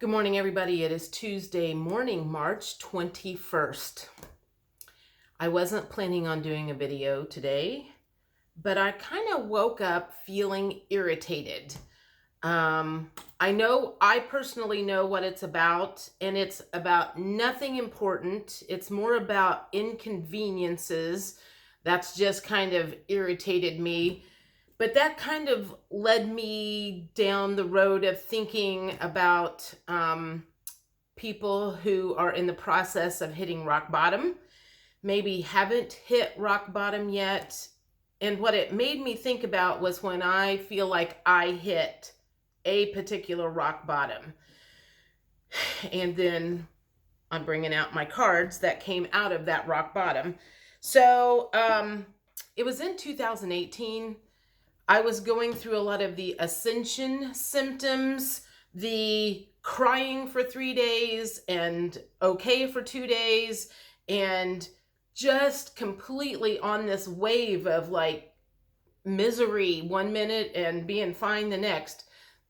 Good morning, everybody. It is Tuesday morning, March 21st. I wasn't planning on doing a video today, but I kind of woke up feeling irritated. I personally know what it's about, and it's about nothing important. It's more about inconveniences. That's just kind of irritated me. But that kind of led me down the road of thinking about people who are in the process of hitting rock bottom, maybe haven't hit rock bottom yet. And what it made me think about was when I feel like I hit a particular rock bottom. And then I'm bringing out my cards that came out of that rock bottom. So it was in 2018. I was going through a lot of the Ascension Symptoms, the crying for 3 days and okay for 2 days, and just completely on this wave of like misery 1 minute and being fine the next.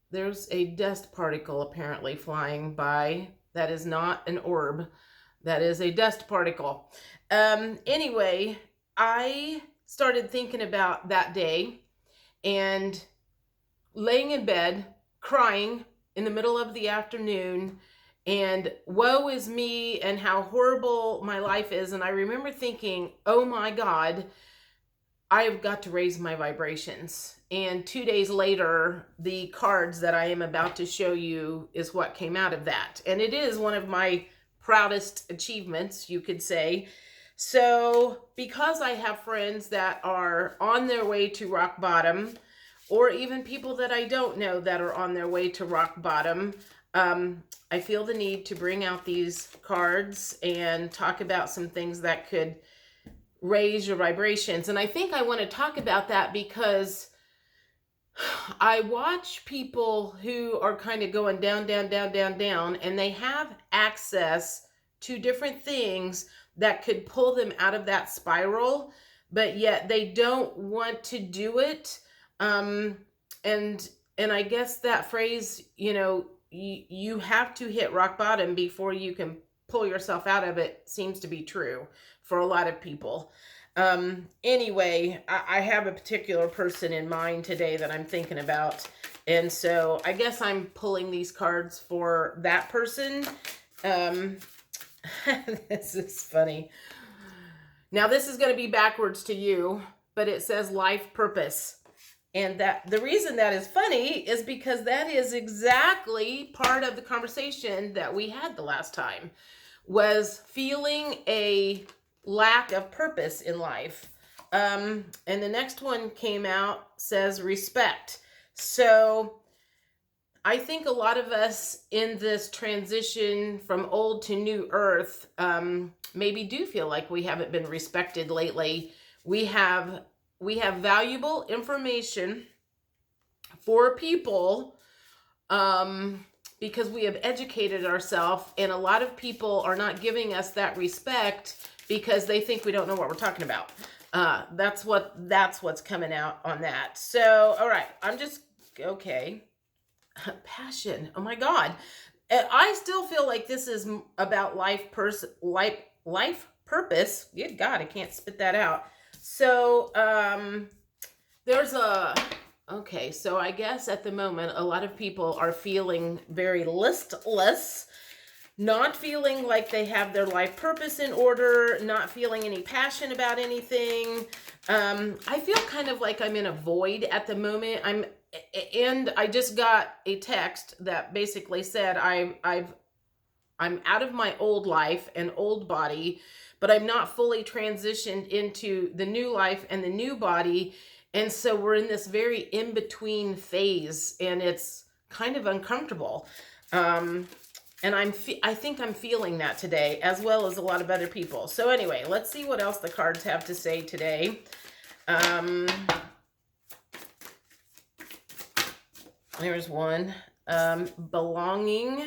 There's a dust particle apparently flying by. That is not an orb. That is a dust particle. Anyway, I started thinking about that day and laying in bed, crying in the middle of the afternoon, and woe is me and how horrible my life is. And I remember thinking, oh my God, I've got to raise my vibrations. And 2 days later, the cards that I am about to show you is what came out of that. And it is one of my proudest achievements, you could say. So because I have friends that are on their way to rock bottom, or even people that I don't know that are on their way to rock bottom, I feel the need to bring out these cards and talk about some things that could raise your vibrations. And I think I want to talk about that because I watch people who are kind of going down, down, down, down, down, and they have access to different things that could pull them out of that spiral, but yet they don't want to do it. And I guess that phrase, you have to hit rock bottom before you can pull yourself out of it, seems to be true for a lot of people. Anyway, I have a particular person in mind today that I'm thinking about. And so I guess I'm pulling these cards for that person. This is funny. Now this is going to be backwards to you, but it says life purpose. And that the reason that is funny is because that is exactly part of the conversation that we had the last time, was feeling a lack of purpose in life. And the next one came out, says respect. So I think a lot of us in this transition from old to new earth maybe do feel like we haven't been respected lately. We have valuable information for people because we have educated ourselves, and a lot of people are not giving us that respect because they think we don't know what we're talking about. That's what's coming out on that. So, all right, okay. Passion. Oh my God. I still feel like this is about life purpose. Good God, I can't spit that out. So, okay, so I guess at the moment, a lot of people are feeling very listless, not feeling like they have their life purpose in order, not feeling any passion about anything. I feel kind of like I'm in a void at the moment. And I just got a text that basically said I'm out of my old life and old body, but I'm not fully transitioned into the new life and the new body. And so we're in this very in-between phase, and it's kind of uncomfortable. And I think I'm feeling that today, as well as a lot of other people. So anyway, let's see what else the cards have to say today. There's one, belonging.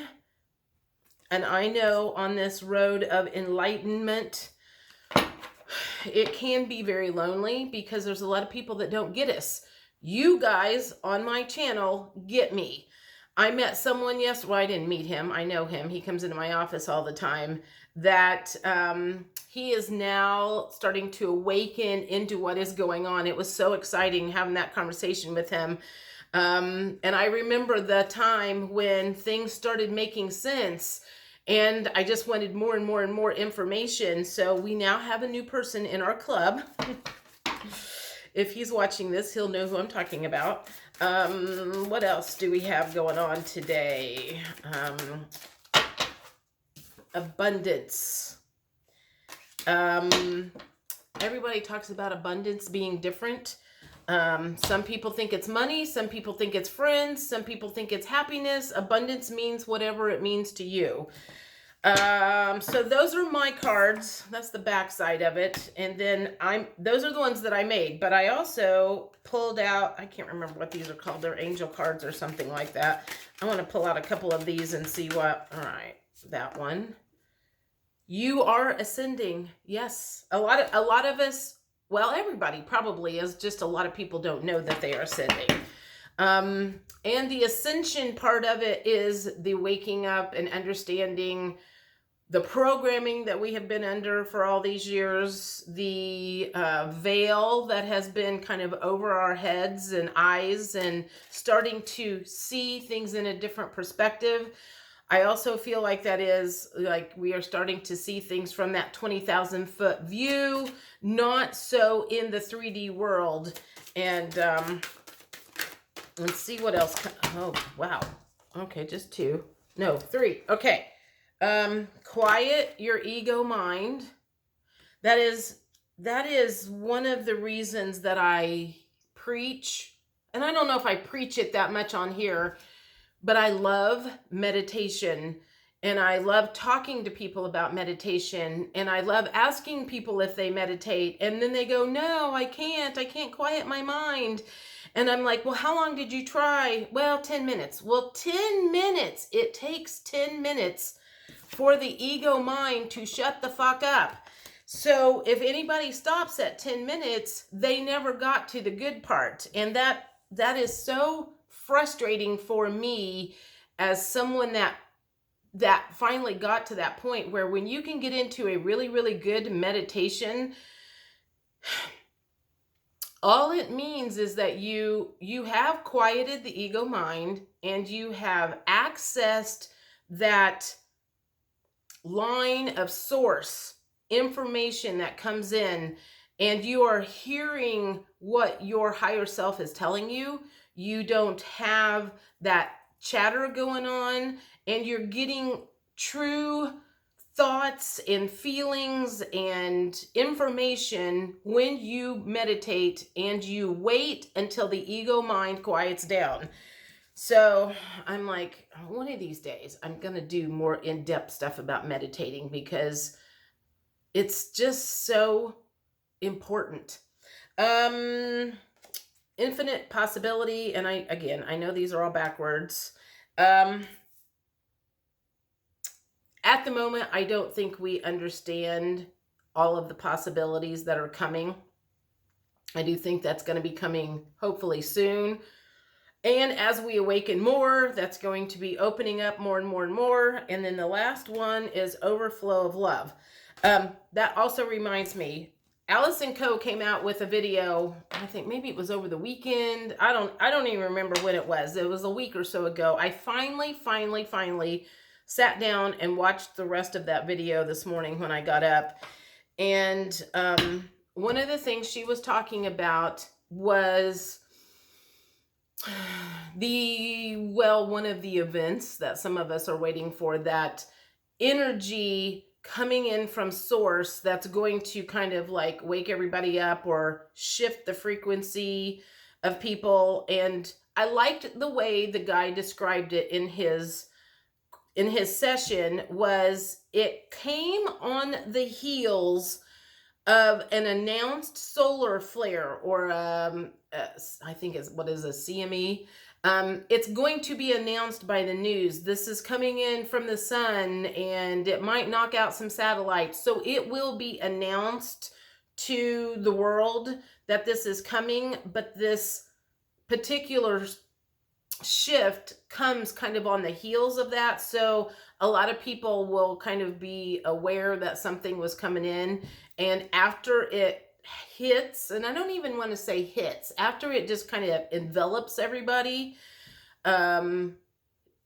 And I know on this road of enlightenment, it can be very lonely because there's a lot of people that don't get us. You guys on my channel get me. I met someone, yes, well, I didn't meet him. I know him. He comes into my office all the time. That he is now starting to awaken into what is going on. It was so exciting having that conversation with him. And I remember the time when things started making sense. And I just wanted more and more and more information. So we now have a new person in our club. If he's watching this, he'll know who I'm talking about. What else do we have going on today? Abundance. Everybody talks about abundance being different. Some people think it's money. Some people think it's friends. Some people think it's happiness. Abundance means whatever it means to you. So those are my cards. That's the back side of it. And then those are the ones that I made, but I also pulled out, I can't remember what these are called. They're angel cards or something like that. I want to pull out a couple of these and see what, all right, that one. You are ascending. Yes. A lot of us, well, everybody probably is, just a lot of people don't know that they are ascending. And the ascension part of it is the waking up and understanding the programming that we have been under for all these years, the veil that has been kind of over our heads and eyes, and starting to see things in a different perspective. I also feel like that is like we are starting to see things from that 20,000 foot view, not so in the 3D world. And let's see what else. Oh, wow. Okay, just 2. No, 3. Okay. Quiet your ego mind. That is one of the reasons that I preach. And I don't know if I preach it that much on here, but I love meditation, and I love talking to people about meditation, and I love asking people if they meditate, and then they go, no, I can't quiet my mind. And I'm like, well, how long did you try? Well, 10 minutes. Well, 10 minutes. It takes 10 minutes for the ego mind to shut the fuck up. So if anybody stops at 10 minutes, they never got to the good part. And that is so frustrating for me as someone that finally got to that point where when you can get into a really, really good meditation, all it means is that you have quieted the ego mind, and you have accessed that line of source information that comes in, and you are hearing what your higher self is telling you. You don't have that chatter going on, and you're getting true thoughts and feelings and information when you meditate and you wait until the ego mind quiets down. So I'm like, one of these days I'm going to do more in-depth stuff about meditating, because it's just so important. Infinite possibility. And I know these are all backwards. At the moment, I don't think we understand all of the possibilities that are coming. I do think that's going to be coming hopefully soon. And as we awaken more, that's going to be opening up more and more and more. And then the last one is overflow of love. That also reminds me, Alice & Co. came out with a video, I think maybe it was over the weekend. I don't even remember when it was. It was a week or so ago. I finally sat down and watched the rest of that video this morning when I got up. And one of the things she was talking about was one of the events that some of us are waiting for, that energy coming in from source that's going to kind of like wake everybody up or shift the frequency of people. And I liked the way the guy described it in his session. Was it came on the heels of an announced solar flare, or I think it's, what is a CME? It's going to be announced by the news. This is coming in from the sun, and it might knock out some satellites. So it will be announced to the world that this is coming. But this particular shift comes kind of on the heels of that. So a lot of people will kind of be aware that something was coming in, and after it hits, and I don't even want to say hits, after it just kind of envelops everybody,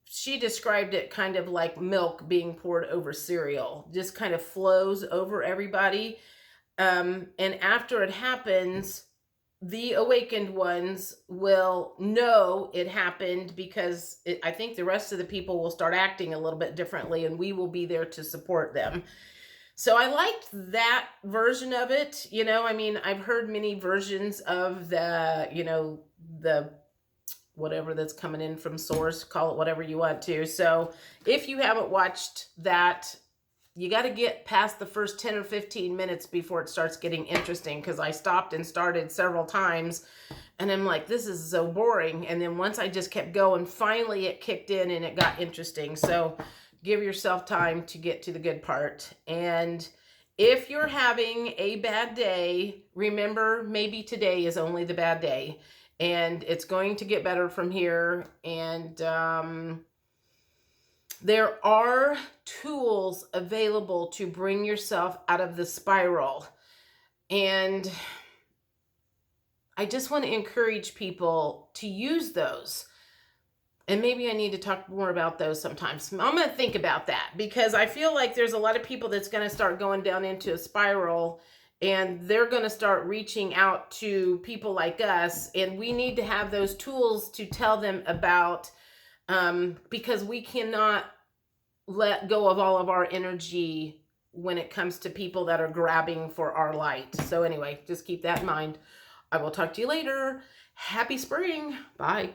she described it kind of like milk being poured over cereal, just kind of flows over everybody. And after it happens, the awakened ones will know it happened, because I think the rest of the people will start acting a little bit differently, and we will be there to support them. So I liked that version of it. I mean, I've heard many versions of the whatever that's coming in from source, call it whatever you want to. So if you haven't watched that, you got to get past the first 10 or 15 minutes before it starts getting interesting, because I stopped and started several times and I'm like, this is so boring. And then once I just kept going, finally it kicked in and it got interesting. So give yourself time to get to the good part. And if you're having a bad day, remember, maybe today is only the bad day, and it's going to get better from here. And there are tools available to bring yourself out of the spiral. And I just want to encourage people to use those. And maybe I need to talk more about those sometimes. I'm going to think about that, because I feel like there's a lot of people that's going to start going down into a spiral, and they're going to start reaching out to people like us. And we need to have those tools to tell them about, because we cannot let go of all of our energy when it comes to people that are grabbing for our light. So anyway, just keep that in mind. I will talk to you later. Happy spring. Bye.